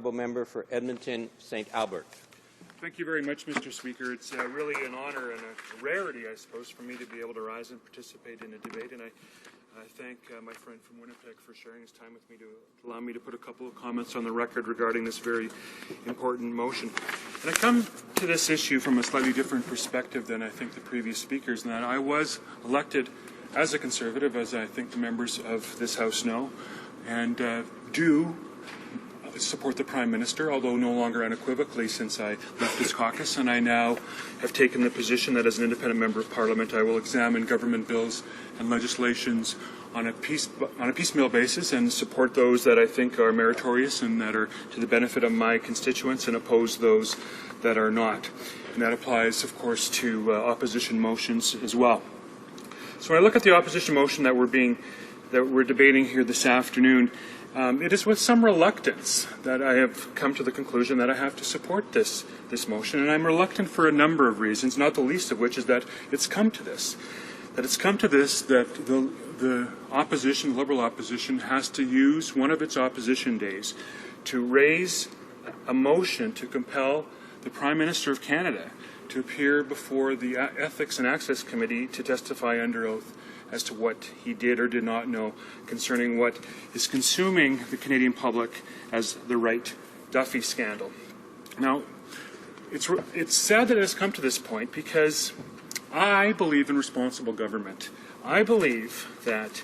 honourable member for Edmonton St. Albert. Thank you very much, Mr. Speaker. It's really an honour and a rarity, I suppose, for me to be able to rise and participate in a debate. And I thank my friend from Winnipeg for sharing his time with me to allow me to put a couple of comments on the record regarding this very important motion. And I come to this issue from a slightly different perspective than I think the previous speakers, in that I was elected as a Conservative, as I think the members of this House know, and do support the Prime Minister, although no longer unequivocally since I left his caucus, and I now have taken the position that as an independent member of Parliament I will examine government bills and legislations on a piecemeal basis and support those that I think are meritorious and that are to the benefit of my constituents, and oppose those that are not. And that applies, of course, to opposition motions as well. So when I look at the opposition motion that we're debating here this afternoon, it is with some reluctance that I have come to the conclusion that I have to support this motion, and I'm reluctant for a number of reasons, not the least of which is that it's come to this. That the opposition, Liberal opposition, has to use one of its opposition days to raise a motion to compel the Prime Minister of Canada to appear before the Ethics and Access Committee to testify under oath as to what he did or did not know concerning what is consuming the Canadian public as the Wright Duffy scandal. Now, it's sad that it has come to this point, because I believe in responsible government. I believe that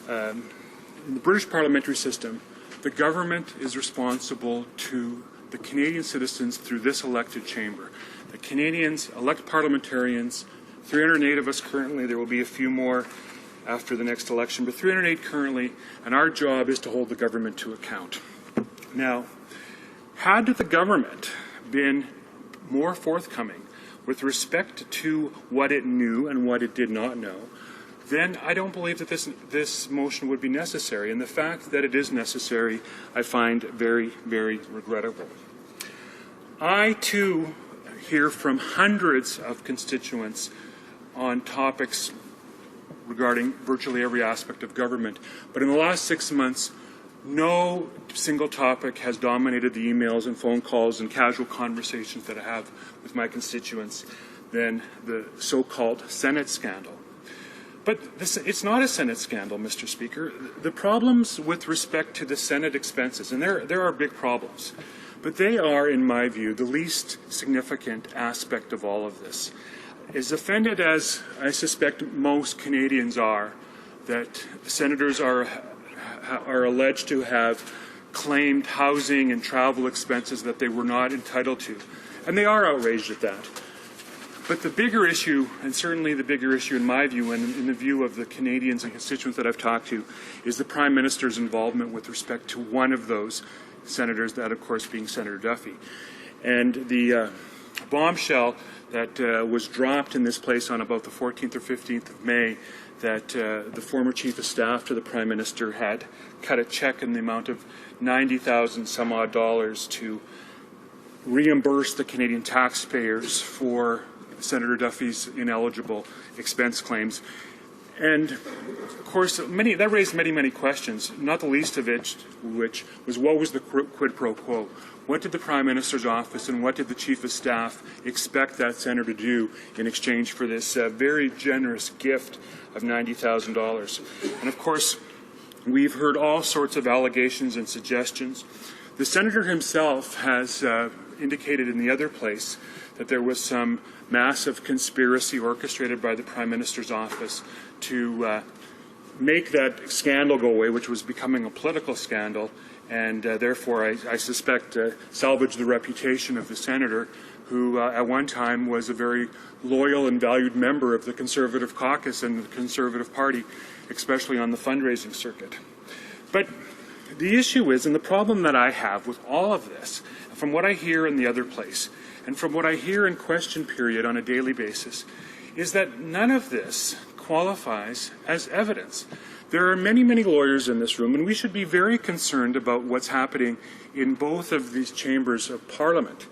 in the British parliamentary system, the government is responsible to the Canadian citizens through this elected chamber. The Canadians elect parliamentarians, 308 of us currently. There will be a few more after the next election, but 308 currently, and our job is to hold the government to account. Now, had the government been more forthcoming with respect to what it knew and what it did not know, then I don't believe that this motion would be necessary. And the fact that it is necessary, I find very, very regrettable. I, too, hear from hundreds of constituents on topics regarding virtually every aspect of government. But in the last 6 months, no single topic has dominated the emails and phone calls and casual conversations that I have with my constituents than the so-called Senate scandal. But it's not a Senate scandal, Mr. Speaker. The problems with respect to the Senate expenses, and there are big problems, but they are, in my view, the least significant aspect of all of this. As offended as I suspect most Canadians are that senators are alleged to have claimed housing and travel expenses that they were not entitled to, and they are outraged at that. But the bigger issue, and certainly the bigger issue in my view and in the view of the Canadians and constituents that I've talked to, is the Prime Minister's involvement with respect to one of those senators, that of course being Senator Duffy. And the bombshell that was dropped in this place on about the 14th or 15th of May, that the former Chief of Staff to the Prime Minister had cut a check in the amount of $90,000 some odd to reimburse the Canadian taxpayers for Senator Duffy's ineligible expense claims. And of course, that raised many questions, not the least of which was what was the quid pro quo? What did the Prime Minister's office and what did the Chief of Staff expect that senator to do in exchange for this very generous gift of $90,000? And of course, we've heard all sorts of allegations and suggestions. The senator himself has indicated in the other place that there was some massive conspiracy orchestrated by the Prime Minister's office to make that scandal go away, which was becoming a political scandal, and therefore I suspect salvage the reputation of the senator, who at one time was a very loyal and valued member of the Conservative caucus and the Conservative Party, especially on the fundraising circuit. But the issue is, and the problem that I have with all of this, from what I hear in the other place, and from what I hear in question period on a daily basis, is that none of this qualifies as evidence. There are many lawyers in this room, and we should be very concerned about what's happening in both of these chambers of Parliament.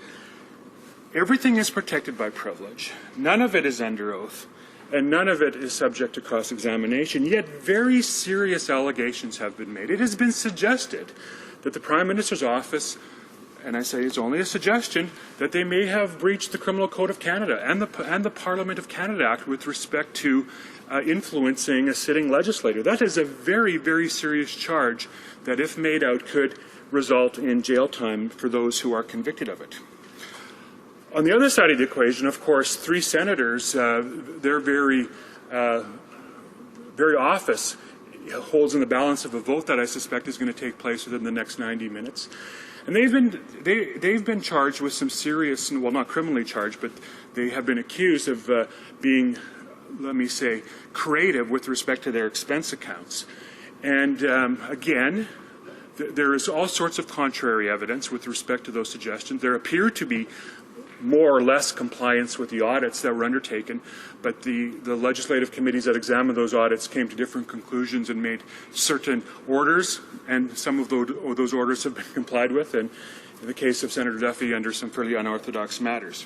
Everything is protected by privilege. None of it is under oath, and none of it is subject to cross-examination, yet very serious allegations have been made. It has been suggested that the Prime Minister's office and I say it's only a suggestion, that they may have breached the Criminal Code of Canada and the Parliament of Canada Act with respect to influencing a sitting legislator. That is a very, very serious charge that, if made out, could result in jail time for those who are convicted of it. On the other side of the equation, of course, 3 senators, their very office holds in the balance of a vote that I suspect is going to take place within the next 90 minutes. And they've been charged with some serious, well, not criminally charged, but they have been accused of being, let me say, creative with respect to their expense accounts. And again, there is all sorts of contrary evidence with respect to those suggestions. There appear to be more or less compliance with the audits that were undertaken, but the legislative committees that examined those audits came to different conclusions and made certain orders, and some of those orders have been complied with, and in the case of Senator Duffy, under some fairly unorthodox matters.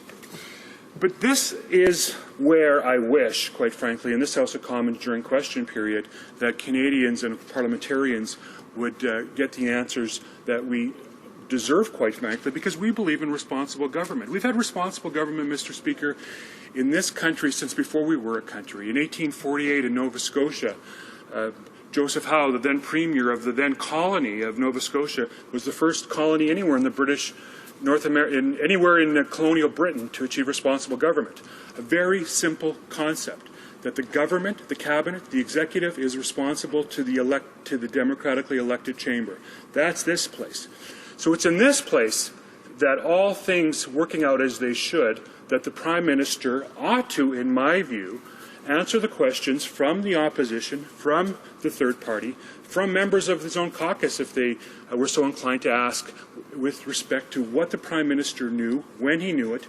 But this is where I wish, quite frankly, in this House of Commons during question period, that Canadians and parliamentarians would get the answers that we deserve, quite frankly, because we believe in responsible government. We've had responsible government, Mr. Speaker, in this country since before we were a country. In 1848 in Nova Scotia, Joseph Howe, the then Premier of the then colony of Nova Scotia, was the first colony anywhere in the British North America, anywhere in colonial Britain, to achieve responsible government. A very simple concept, that the government, the cabinet, the executive is responsible to the democratically elected chamber. That's this place. So it's in this place that, all things working out as they should, that the Prime Minister ought to, in my view, answer the questions from the opposition, from the third party, from members of his own caucus, if they were so inclined to ask, with respect to what the Prime Minister knew, when he knew it.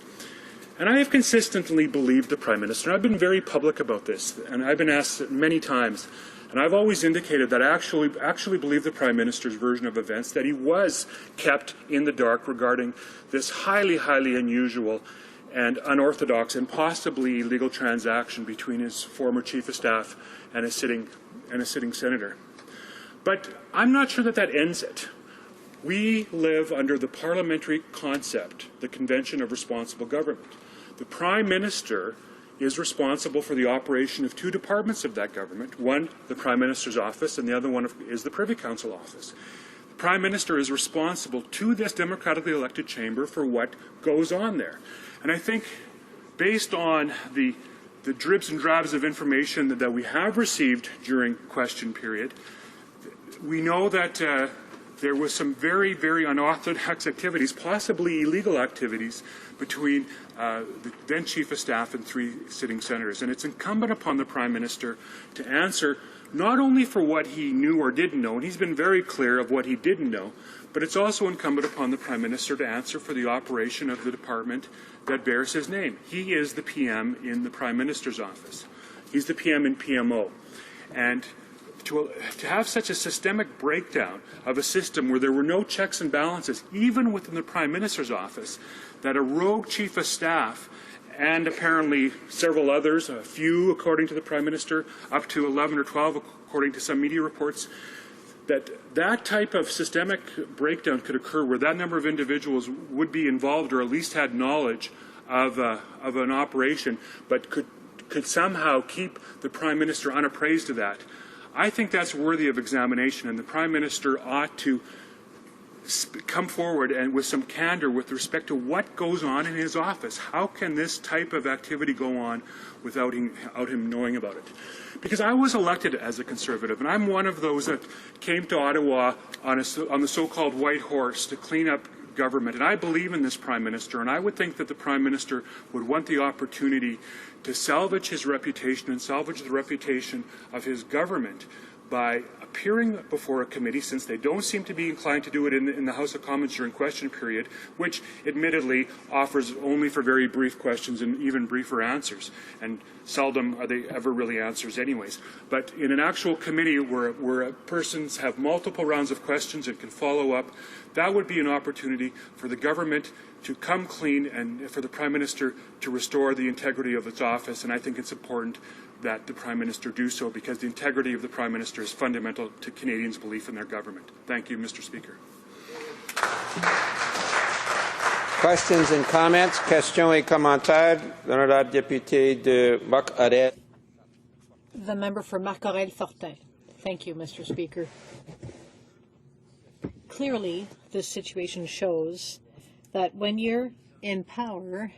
And I have consistently believed the Prime Minister. I've been very public about this, and I've been asked many times. And I've always indicated that I actually believe the Prime Minister's version of events, that he was kept in the dark regarding this highly, highly unusual and unorthodox and possibly illegal transaction between his former Chief of Staff and a sitting senator. But I'm not sure that that ends it. We live under the parliamentary concept, the Convention of Responsible Government. The Prime Minister is responsible for the operation of 2 departments of that government. One, the Prime Minister's office, and the other one is the Privy Council office. The Prime Minister is responsible to this democratically elected chamber for what goes on there. And I think, based on the dribs and drabs of information that we have received during question period, we know that there was some very, very unorthodox activities, possibly illegal activities, between the then Chief of Staff and 3 sitting senators. And it's incumbent upon the Prime Minister to answer not only for what he knew or didn't know, and he's been very clear of what he didn't know, but it's also incumbent upon the Prime Minister to answer for the operation of the department that bears his name. He is the PM in the Prime Minister's office. He's the PM in PMO. And to have such a systemic breakdown of a system where there were no checks and balances, even within the Prime Minister's office, that a rogue Chief of Staff and apparently several others, a few according to the Prime Minister, up to 11 or 12 according to some media reports, that type of systemic breakdown could occur where that number of individuals would be involved or at least had knowledge of an operation, but could somehow keep the Prime Minister unappraised of that. I think that's worthy of examination, and the Prime Minister ought to come forward and with some candor with respect to what goes on in his office. How can this type of activity go on without him knowing about it? Because I was elected as a Conservative, and I'm one of those that came to Ottawa on the so-called white horse to clean up government. And I believe in this Prime Minister, and I would think that the Prime Minister would want the opportunity to salvage his reputation and salvage the reputation of his government by appearing before a committee, since they don't seem to be inclined to do it in the House of Commons during question period, which admittedly offers only for very brief questions and even briefer answers. And seldom are they ever really answers anyways. But in an actual committee where persons have multiple rounds of questions and can follow up, that would be an opportunity for the government to come clean and for the Prime Minister to restore the integrity of its office. And I think it's important that the Prime Minister do so, because the integrity of the Prime Minister is fundamental to Canadians' belief in their government. Thank you, Mr. Speaker. Questions and comments? Questions et commentaires. L'honorable député de Marc-Aurèle. The member for Marc-Aurèle-Fortin. Thank you, Mr. Speaker. Clearly, this situation shows that when you're in power,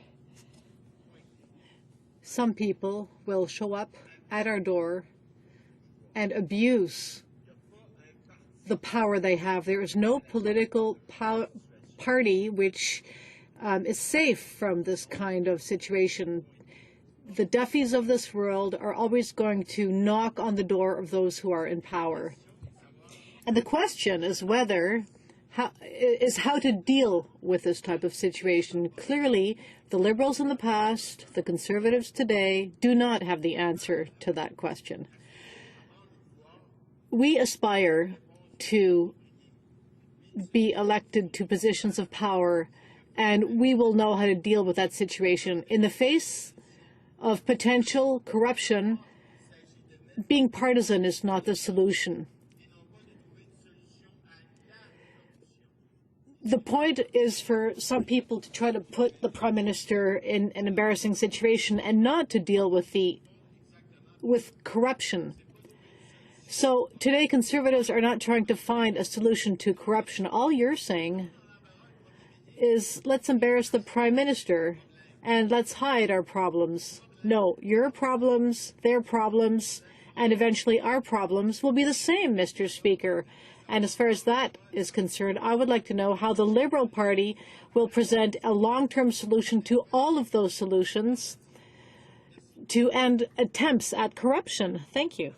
some people will show up at our door and abuse the power they have. There is no political party which is safe from this kind of situation. The Duffys of this world are always going to knock on the door of those who are in power. And the question is how to deal with this type of situation. Clearly, the Liberals in the past, the Conservatives today, do not have the answer to that question. We aspire to be elected to positions of power, and we will know how to deal with that situation. In the face of potential corruption, being partisan is not the solution. The point is for some people to try to put the Prime Minister in an embarrassing situation and not to deal with corruption. So today, Conservatives are not trying to find a solution to corruption. All you're saying is let's embarrass the Prime Minister and let's hide our problems. No, your problems, their problems, and eventually our problems will be the same, Mr. Speaker. And as far as that is concerned, I would like to know how the Liberal Party will present a long-term solution to all of those solutions to end attempts at corruption. Thank you.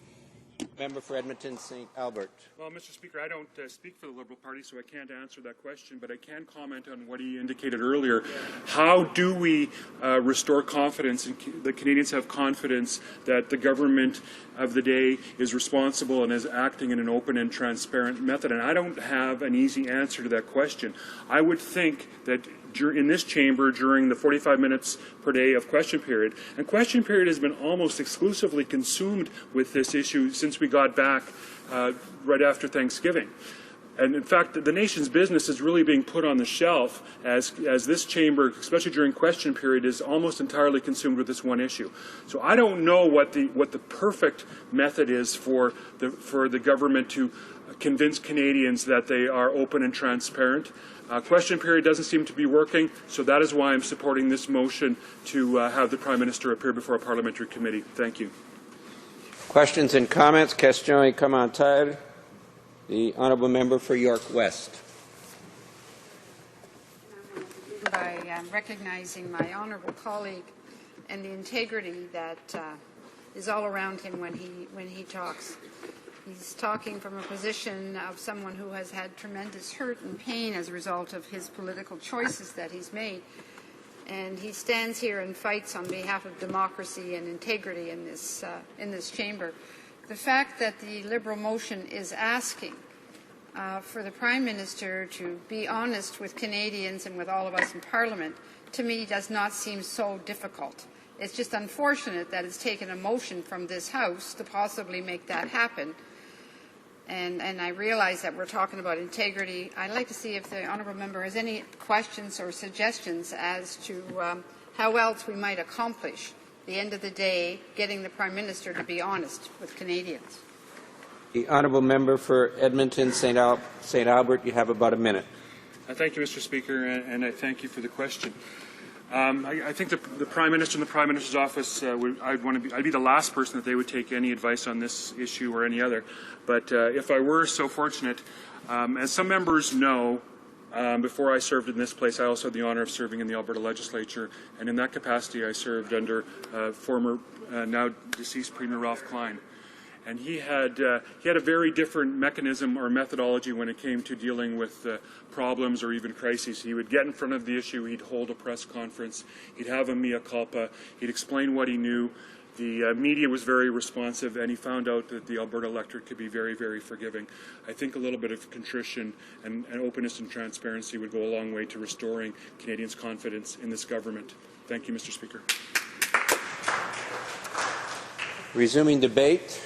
Member for Edmonton St. Albert. Well, Mr. Speaker, I don't speak for the Liberal Party, so I can't answer that question, but I can comment on what he indicated earlier. How do we restore confidence, and the Canadians have confidence that the government of the day is responsible and is acting in an open and transparent method? And I don't have an easy answer to that question. I would think that in this chamber during the 45 minutes per day of question period, and question period has been almost exclusively consumed with this issue since we got back right after Thanksgiving. And in fact, the nation's business is really being put on the shelf as this chamber, especially during question period, is almost entirely consumed with this one issue. So I don't know what the perfect method is for the government to convince Canadians that they are open and transparent. Question period doesn't seem to be working, so that is why I'm supporting this motion to have the Prime Minister appear before a parliamentary committee. Thank you. Questions and comments? Questions et commentaires. The honourable member for York West. By recognizing my honourable colleague and the integrity that is all around him when he talks. He's talking from a position of someone who has had tremendous hurt and pain as a result of his political choices that he's made. And he stands here and fights on behalf of democracy and integrity in this chamber. The fact that the Liberal motion is asking for the Prime Minister to be honest with Canadians and with all of us in Parliament, to me, does not seem so difficult. It's just unfortunate that it's taken a motion from this House to possibly make that happen. And I realize that we're talking about integrity. I'd like to see if the honourable member has any questions or suggestions as to how else we might accomplish, at the end of the day, getting the Prime Minister to be honest with Canadians. The honourable member for Edmonton St. Albert, you have about a minute. Thank you, Mr. Speaker, and I thank you for the question. I think the Prime Minister and the Prime Minister's office, I'd be the last person that they would take any advice on this issue or any other. But if I were so fortunate, as some members know, before I served in this place, I also had the honour of serving in the Alberta Legislature, and in that capacity I served under former, now deceased Premier Ralph Klein. And he had a very different mechanism or methodology when it came to dealing with problems or even crises. He would get in front of the issue, he'd hold a press conference, he'd have a mea culpa, he'd explain what he knew. The media was very responsive, and he found out that the Alberta electorate could be very, very forgiving. I think a little bit of contrition and openness and transparency would go a long way to restoring Canadians' confidence in this government. Thank you, Mr. Speaker. Resuming debate.